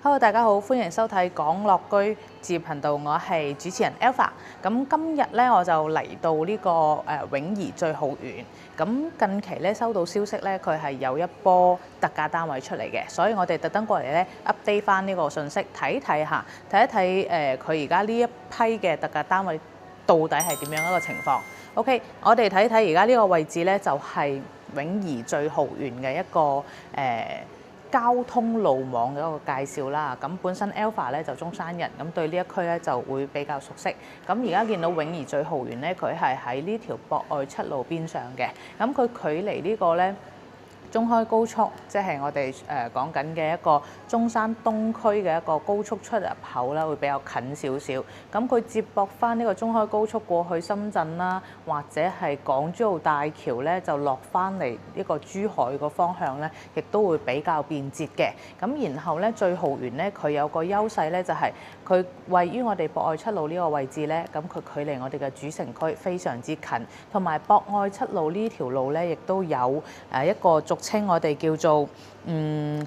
Hello， 大家好，歡迎收睇港樂居置業頻道，我係主持人 Alpha。咁今日咧我就嚟到呢個永怡最浩園。咁近期咧收到消息咧，佢係有一波特價單位出嚟嘅，所以我哋特登過嚟咧 update 翻呢個信息，睇一睇佢而家呢一批嘅特價單位到底係點樣一個情況。OK， 我哋睇睇而家呢個位置咧，就係永怡最浩園嘅一個交通路網嘅一個介紹啦。咁本身 Alpha 咧就中山人，咁對呢一區咧就會比較熟悉。咁而家見到永怡最浩園咧，佢係喺呢條博愛七路邊上嘅。咁佢距離呢個咧中開高速，即係我哋講緊嘅一個中山東區嘅一個高速出入口啦，會比較近少少。咁佢接駁翻呢個中開高速過去深圳啦，或者係港珠澳大橋咧，就落翻嚟呢個珠海個方向咧，亦都會比較便捷嘅。咁然後咧，最浩園咧，佢有個優勢咧，就係佢位於我哋博愛七路呢個位置咧，咁佢距離我哋嘅主城區非常之近，同埋博愛七路呢條路咧，亦都有一個俗稱我哋叫做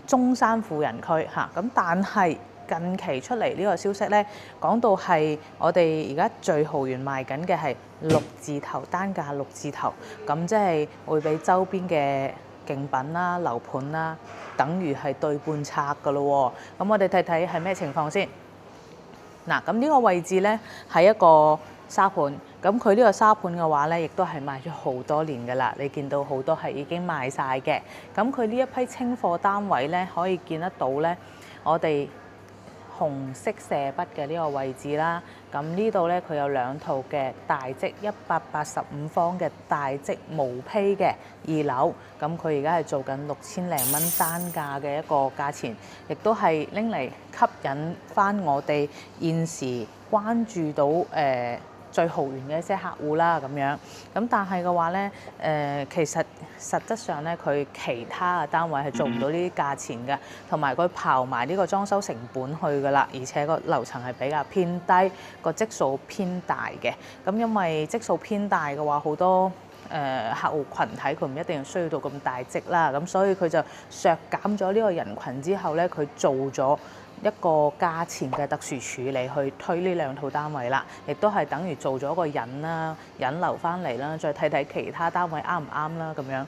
中山富人區嚇。咁但係近期出嚟呢個消息咧，講到係我哋而家最浩園賣緊嘅係6字頭單價6字頭，咁即係會比周邊嘅競品啦、樓盤啦，等於係對半拆噶咯喎。咁我哋睇睇係咩情況先。嗱，咁呢個位置咧係一個沙盤，咁佢呢個沙盤嘅話咧，亦都係賣咗好多年㗎啦。你見到好多係已經賣晒嘅。咁佢呢一批清貨單位咧，可以見得到咧，我哋紅色射筆嘅呢個位置啦。咁呢度咧佢有2套嘅大積185方嘅大積無坯嘅2樓，咁佢而家係做緊6000零蚊單價嘅一個價錢，亦都係拎嚟吸引翻我哋現時關注到最浩園嘅一些客戶啦，咁樣。咁但係嘅話咧，其實實質上咧，佢其他嘅單位係做唔到呢啲價錢嘅，同埋佢刨埋呢個裝修成本去㗎啦，而且個樓層係比較偏低，個積數偏大嘅。咁因為積數偏大嘅話，好多客戶群體佢唔一定需要到咁大積啦，咁所以佢就削減咗呢個人群之後咧，佢做咗一個價錢嘅特殊處理去推呢2套單位啦，亦都係等於做咗個引啦，引流翻嚟啦，再睇睇其他單位啱唔啱啦咁樣。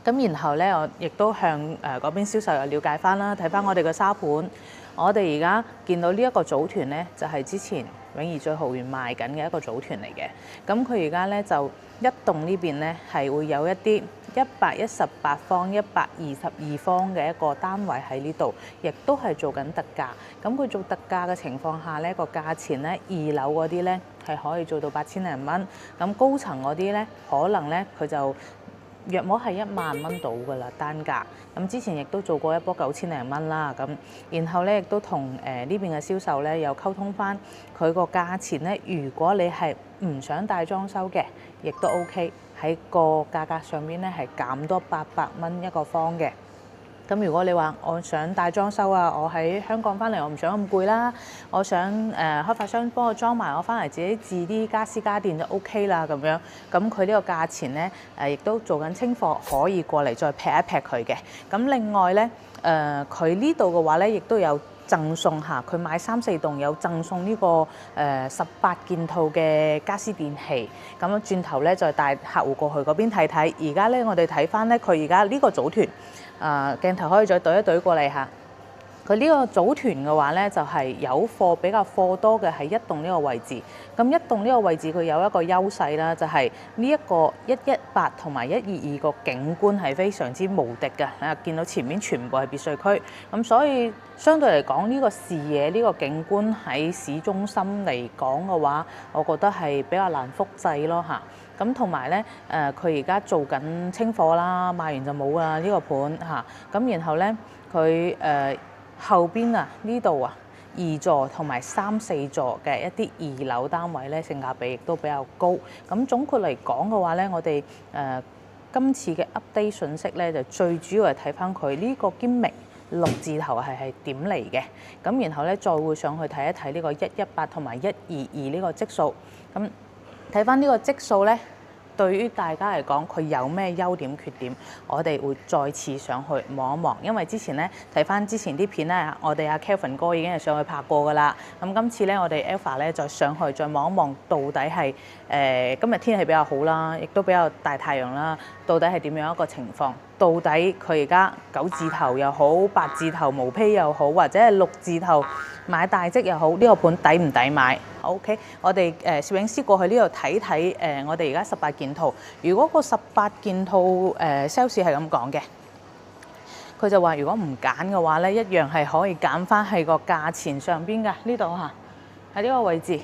咁然後咧，我亦都向嗰邊銷售又了解翻啦，睇翻我哋嘅沙盤。我哋而家見到呢一個組團咧，就係之前永怡最浩園賣緊嘅一個組團嚟嘅。咁佢而家咧就一棟呢邊咧係會有一啲118方、122方嘅一個單位喺呢度，亦都係做緊特價。咁佢做特價嘅情況下咧，個價錢咧2樓嗰啲咧係可以做到8000零蚊，咁高層嗰啲咧可能咧佢就約莫係10000蚊到㗎啦單價。咁之前亦都做過一波9000零蚊啦，咁然後咧亦都同呢邊嘅銷售咧有溝通翻佢個價錢咧。如果你係唔想帶裝修嘅，亦都 OK， 喺個價格上面咧係減多800蚊一個方嘅。咁如果你話我想帶裝修啊，我喺香港翻嚟我唔想咁攰啦，我想開發商幫我裝埋，我翻嚟自己置啲家私家電就 OK 啦咁樣。咁佢呢個價錢咧亦都做緊清貨，可以過嚟再劈一劈佢嘅。咁另外咧佢呢度嘅話咧，亦都有贈送下，佢買3、4棟有贈送呢個18件套嘅家私電器。咁樣轉頭咧再帶客戶過去嗰邊睇睇。而家咧我哋睇翻咧，佢而家呢個組團。鏡頭可以再對一對過嚟嚇。佢呢個組團嘅話咧，就係有貨比較貨多嘅係一棟呢個位置。咁一棟呢個位置佢有一個優勢啦，就係呢一個118同埋122個景觀係非常之無敵嘅。啊，見到前面全部係別墅區，咁所以相對嚟講呢個視野呢個景觀喺市中心嚟講嘅話，我覺得係比較難複製咯嚇。咁同埋咧，佢而家做緊清貨啦，賣完就冇啦呢個盤嚇。咁然後咧，佢後邊啊呢度啊2座同埋3、4座嘅一啲2樓單位咧，性價比亦都比較高。咁總括嚟講嘅話咧，我哋今次嘅 update 信息咧，就最主要係睇翻佢呢個堅6字頭係點嚟嘅。咁然後咧，再會上去睇一睇呢個118同埋122呢個積數。咁睇翻呢個積數咧，對於大家嚟講，佢有咩優點缺點，我哋會再次上去望一望。因為之前咧睇翻之前啲片咧，我哋阿 Kelvin 哥已經係上去拍過噶啦。咁今次咧，我哋 Alpha 咧再上去再望一望，到底係今日天氣比較好啦，亦都比較大太陽啦，到底係點樣一個情況？到底佢而家9字頭又好，8字頭毛坯又好，或者係6字頭買大積又好，呢個盤抵唔抵買？OK， 我哋攝影師過去呢度睇睇我哋而家18件套。如果個18件套sales 係咁講嘅，佢就話如果唔揀嘅話咧，一樣係可以揀翻喺個價錢上邊㗎。呢度嚇喺呢個位置，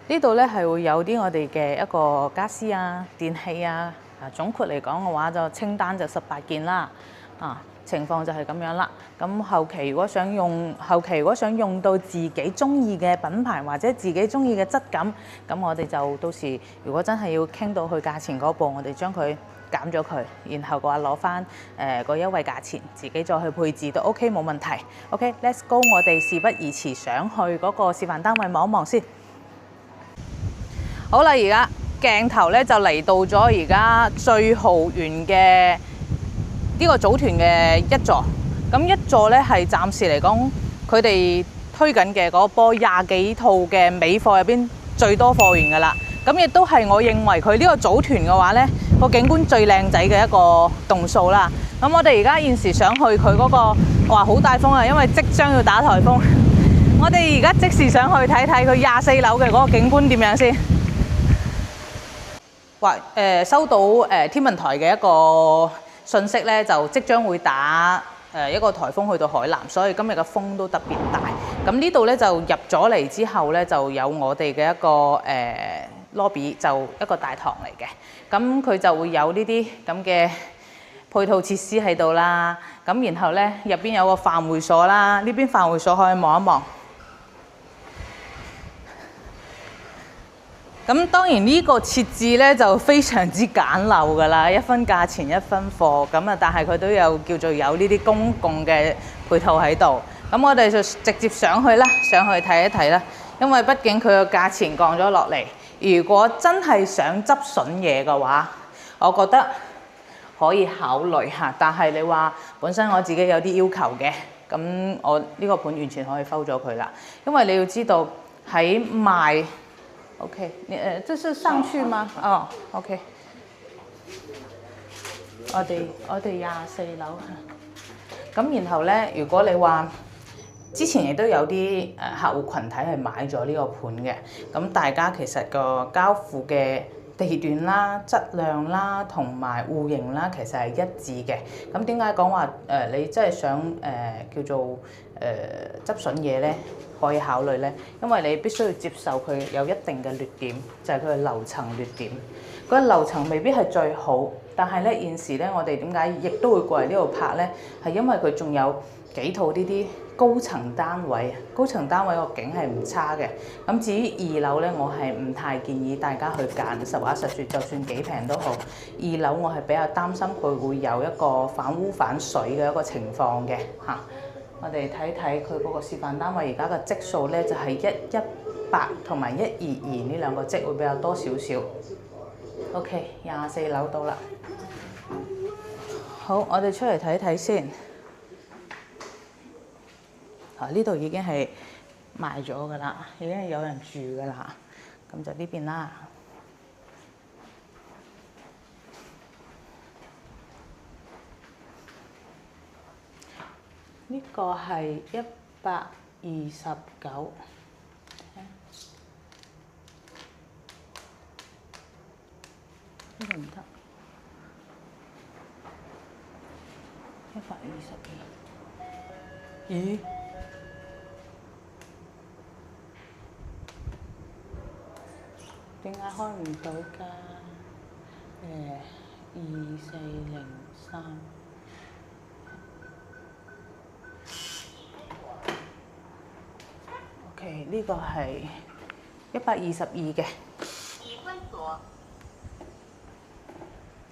呢度咧係會有啲我哋嘅一個家私啊、電器啊。總括嚟講嘅話，就清單就18件啦。情況就係咁樣啦。咁後期如果想用到自己中意嘅品牌或者自己中意嘅質感，咁我哋就到時如果真係要傾到去價錢嗰步，我哋將佢減咗佢，然後嘅話攞翻個優惠價錢，自己再去配置都 OK 冇問題。OK，let's go， 我哋事不宜遲，上去嗰個示範單位望一望先。好啦，而家鏡頭咧就嚟到咗而家最豪園嘅呢個組團嘅一座。咁一座咧係暫時嚟講，佢哋推緊嘅嗰波20幾套嘅尾貨入邊最多貨源㗎啦。咁亦都係我認為佢呢個組團嘅話咧，個景觀最靚仔嘅一個棟數啦。咁我哋而家現時上去佢嗰個話好大風啊，因為即將要打颱風。我哋而家即時上去睇睇佢24樓嘅嗰個景觀點樣先。收到天文台嘅一個信息咧，就即將會打一個颱風去到海南，所以今日嘅風都特別大。咁呢度咧就入咗嚟之後咧，就有我哋嘅一個lobby， 就一個大堂嚟嘅。咁佢就會有呢啲咁嘅配套設施喺度啦。咁然後咧入邊有個飯會所啦，呢邊飯會所可以望一望。咁當然呢個設置咧就非常之簡陋㗎啦，一分價錢一分貨咁啊，但係佢都有叫做有呢啲公共嘅配套喺度。咁我哋就直接上去啦，上去睇一睇啦。因為畢竟佢個價錢降咗落嚟，如果真係想執筍嘢嘅話，我覺得可以考慮下。但係你話本身我自己有啲要求嘅，咁我呢個盤完全可以收咗佢啦。因為你要知道喺賣。OK， 這是上去嗎？哦 ，OK。我哋24樓。咁然後咧，如果你話之前亦都有啲客戶群體係買咗呢個盤嘅，咁大家其實個交付嘅地段啦、質量啦同埋戶型啦，其實係一致嘅。咁點解講話你真係想叫做執筍嘢咧？可以考慮咧，因為你必須要接受佢有一定嘅劣點，就係佢嘅樓層劣點。嗰個樓層未必係最好，但係咧現時咧，我哋點解亦都會過嚟呢度拍咧？係因為佢仲有幾套呢啲高層單位，高層單位個景係唔差嘅。咁至於2樓咧，我係唔太建議大家去揀。實話實説，就算幾平都好，2樓我係比較擔心佢會有一個反污反水嘅一個情況嘅嚇。我哋睇睇佢嗰個示範單位而家嘅積數咧，就係118同埋122呢兩個積會比較多少少。OK， 24樓到啦。好，我哋出嚟睇睇先。呢度已經係賣咗㗎啦，已經係有人住㗎啦。咁就呢邊啦。呢個係129，呢個唔得，122。咦？點解開唔到㗎？2403。OK， 呢個係122嘅。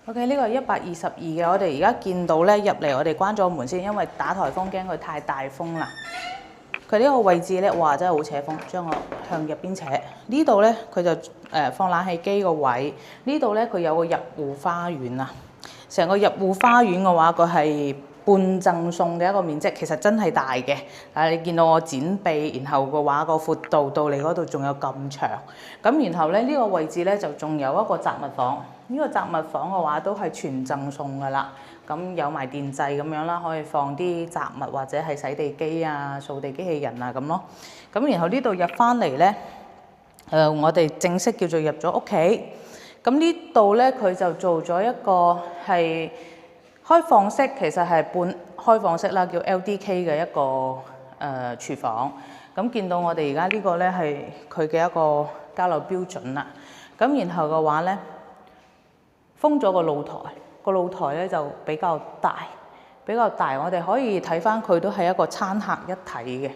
OK， 呢個係122嘅。我哋而家見到咧入嚟，我哋關咗門先，因為打颱風驚佢太大風啦。佢呢個位置咧，哇，真係好扯風，將我向入邊扯。呢度咧，佢就放冷氣機個位。呢度咧，佢有個入戶花園啊。成個入戶花園嘅話，佢係半贈送嘅一個面積，其實真係大嘅。你見到我剪臂，然後嘅話個闊度到你嗰度仲有咁長。咁然後咧，呢個位置咧就仲有一個雜物房。呢個雜物房嘅話都係全贈送㗎啦。咁有埋電掣咁樣啦，可以放啲雜物或者係洗地機啊、掃地機器人啊咁咯。咁然後呢度入翻嚟咧，我哋正式叫做入咗屋企。咁呢度咧，佢就做咗一個係開放式，其實係半開放式啦，叫 LDK 嘅一個廚房。咁見到我哋而家呢個咧係佢嘅一個交流標準啦。咁然後嘅話咧，封咗個露台。個露台咧就比較大，我哋可以睇翻佢都係一個餐客一體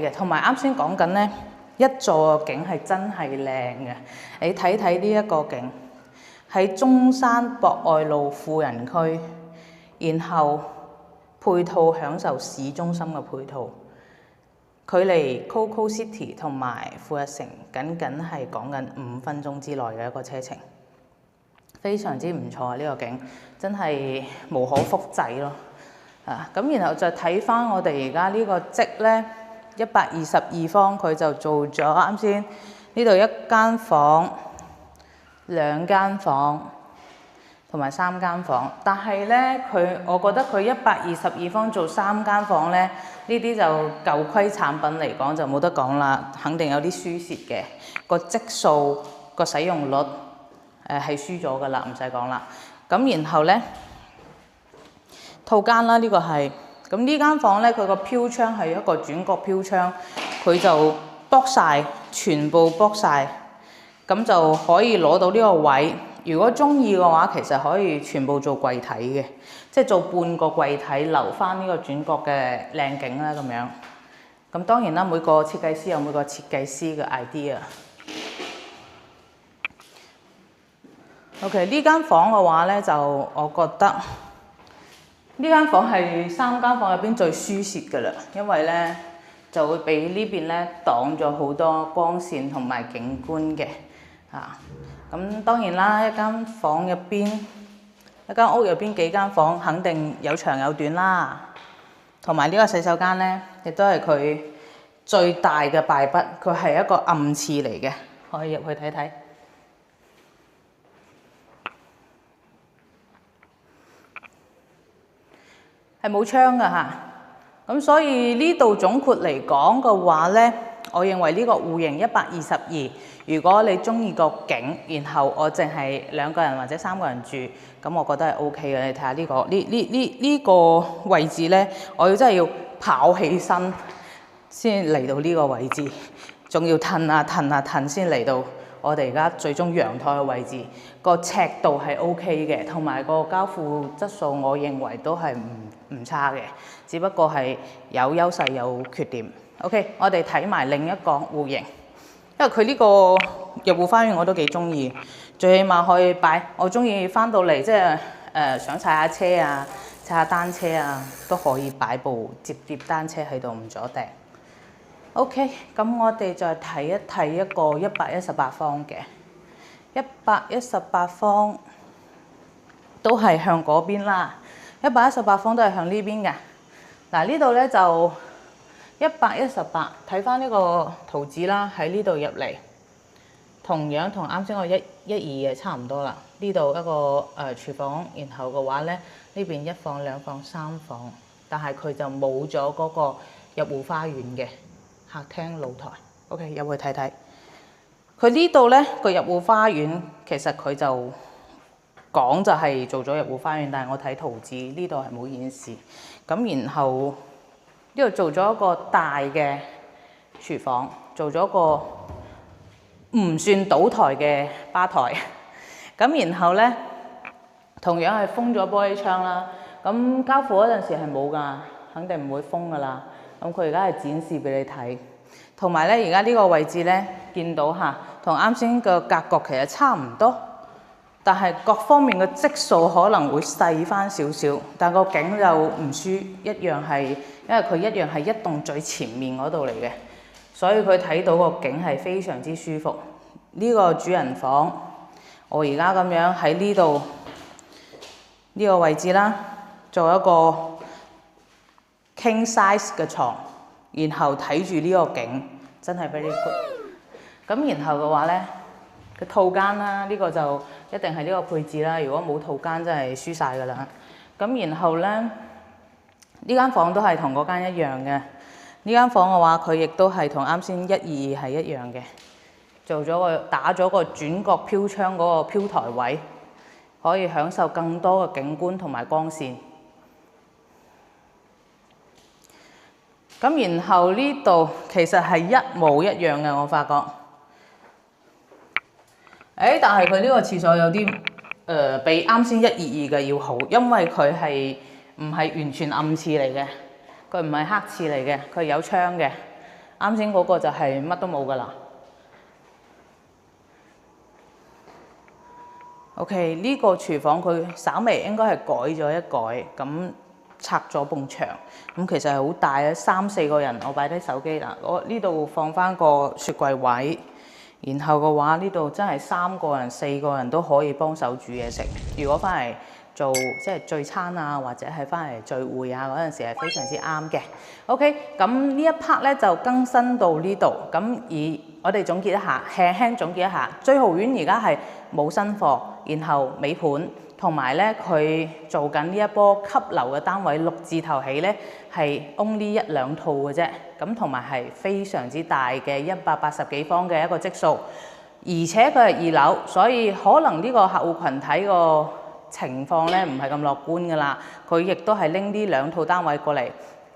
嘅，同埋啱先講緊咧一座景係真係靚嘅。你睇睇呢一個景喺中山博愛路富人區，然後配套享受市中心嘅配套，距離 Coco City 同埋富日城僅係講緊5分鐘之內嘅一個車程。非常之唔錯啊！呢個景真係無可複製咯。咁然後就睇翻我哋而家呢個積咧，122方佢就做咗啱先呢度1間房、2間房同埋3間房。但係咧，我覺得佢122方做3間房咧，呢啲就舊規產品嚟講就冇得講啦，肯定有啲輸蝕嘅。個積數個使用率。係輸咗㗎啦，唔使講啦。咁然後咧，套間啦，呢個係咁呢間房咧，佢個飄窗係一個轉角飄窗，佢就剝晒，全部剝晒，咁就可以攞到呢個位。如果中意嘅話，其實可以全部做櫃體嘅，即係做半個櫃體，留翻呢個轉角嘅靚景啦咁樣。咁當然啦，每個設計師有每個設計師嘅 idea。OK， 呢間房嘅話咧，就我覺得呢間房係3間房入邊最舒適㗎啦，因為咧就會俾呢邊咧擋咗好多光線同埋景觀嘅。咁當然啦，一間屋入邊幾間房肯定有長有短啦，同埋呢個洗手間咧，亦都係佢最大嘅敗筆，佢係一個暗廁嚟嘅，可以入去睇睇。係冇窗㗎嚇，咁所以呢度總括嚟講嘅話咧，我認為呢個戶型122，如果你中意個景，然後我淨係2個人或者3個人住，咁我覺得係 OK 嘅。你睇下呢個位置咧，我真係要跑起身先嚟到呢個位置，仲要褪先嚟到我哋而家最終陽台嘅位置。個尺度係 OK 嘅，同埋個交付質素，我認為都係唔差嘅，只不過係有優勢有缺點。OK， 我哋睇埋另一個戶型，因為佢呢個入戶花園我都幾中意，最起碼可以擺。我中意翻到嚟即係想踩下車啊、踩下單車啊，都可以擺部摺單車喺度唔阻埞。OK， 咁我哋再睇一睇一個118方嘅。118方都係向嗰邊啦，118方都係向呢邊嘅。嗱，呢度咧就118，睇翻呢個圖紙啦，喺呢度入嚟，同樣同啱先個112嘅差唔多啦。呢度一個廚房，然後嘅話咧，呢邊1房、2房、3房，但係佢就冇咗嗰個入戶花園嘅客廳露台。OK， 入去睇睇。佢呢度咧個入戶花園，其實佢就講就係做咗入戶花園，但係我睇圖紙呢度係冇顯示。咁然後呢度做咗一個大嘅廚房，做咗個唔算倒台嘅吧台。咁然後咧，同樣係封咗玻璃窗啦。咁交付嗰陣時係冇㗎，肯定唔會封㗎啦。咁佢而家係展示俾你睇。同埋咧，而家呢個位置咧，見到嚇，同啱先個格局其實差唔多，但係各方面嘅積數可能會細翻少少，但個景就唔輸，一樣係，因為佢一樣係一棟最前面嗰度嚟嘅，所以佢睇到個景係非常之舒服。呢個主人房，我而家咁樣喺呢度呢個位置啦，做一個 king size 嘅床，然後睇住呢個景，真係 very good。咁然後嘅話咧，個套間啦，呢個就一定係呢個配置啦。如果冇套間，真係輸晒㗎啦。咁然後咧，呢間房都係同嗰間一樣嘅。呢間房嘅話，佢亦都係同啱先122係一樣嘅，打咗個轉角飄窗嗰個飄台位，可以享受更多嘅景觀同埋光線。咁然後呢度其實係一模一樣嘅，我發覺。但係佢呢個廁所有啲比啱先122嘅要好，因為佢係唔係完全暗廁嚟嘅，佢唔係黑廁嚟嘅，佢有窗嘅。啱先嗰個就係乜都冇㗎啦。OK， 呢個廚房佢稍微應該係改咗一改，咁拆咗埲牆，咁其實係好大啊，3、4個人，我擺低手機啦。我呢度放翻個雪櫃位，然後嘅話呢度真係3個人、4個人都可以幫手煮嘢食。如果翻嚟做即係聚餐啊，或者係翻嚟聚會啊嗰陣時係非常之啱嘅。OK， 咁呢一 part 咧就更新到呢度。咁而我哋總結一下，輕輕總結一下，醉豪苑而家係冇新貨，然後尾盤，同埋咧佢做緊呢一波級樓嘅單位，6字頭起咧係 only 1、2套嘅啫。咁同埋係非常之大嘅180幾方嘅一個積數，而且佢係2樓，所以可能呢個客戶群體個情況咧唔係咁樂觀㗎啦。佢亦都係拎呢2套單位過嚟，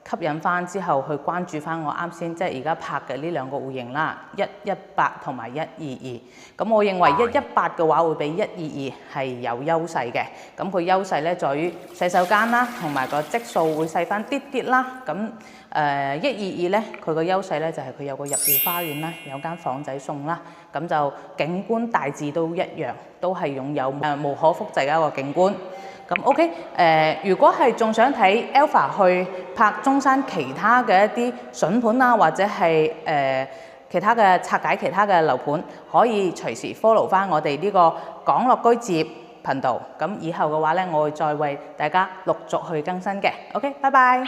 吸引翻之後去關注翻我啱先即係而家拍嘅呢2個戶型啦，118同埋122。咁我認為118嘅話會比122係有優勢嘅。咁佢優勢咧在於洗手間啦，同埋個積數會細翻啲啲啦。咁122咧，佢個優勢咧就係佢有個入戶花園啦，有間房仔送啦。咁就景觀大致都一樣，都係擁有無可複製嘅一個景觀。咁 OK， 如果係仲想睇 Alpha 去拍中山其他嘅一啲筍盤啊，或者係其他嘅拆解其他嘅樓盤，可以隨時 follow 翻我哋呢個港樂居接頻道。咁以後嘅話咧，我會再為大家陸續去更新嘅。OK， 拜拜。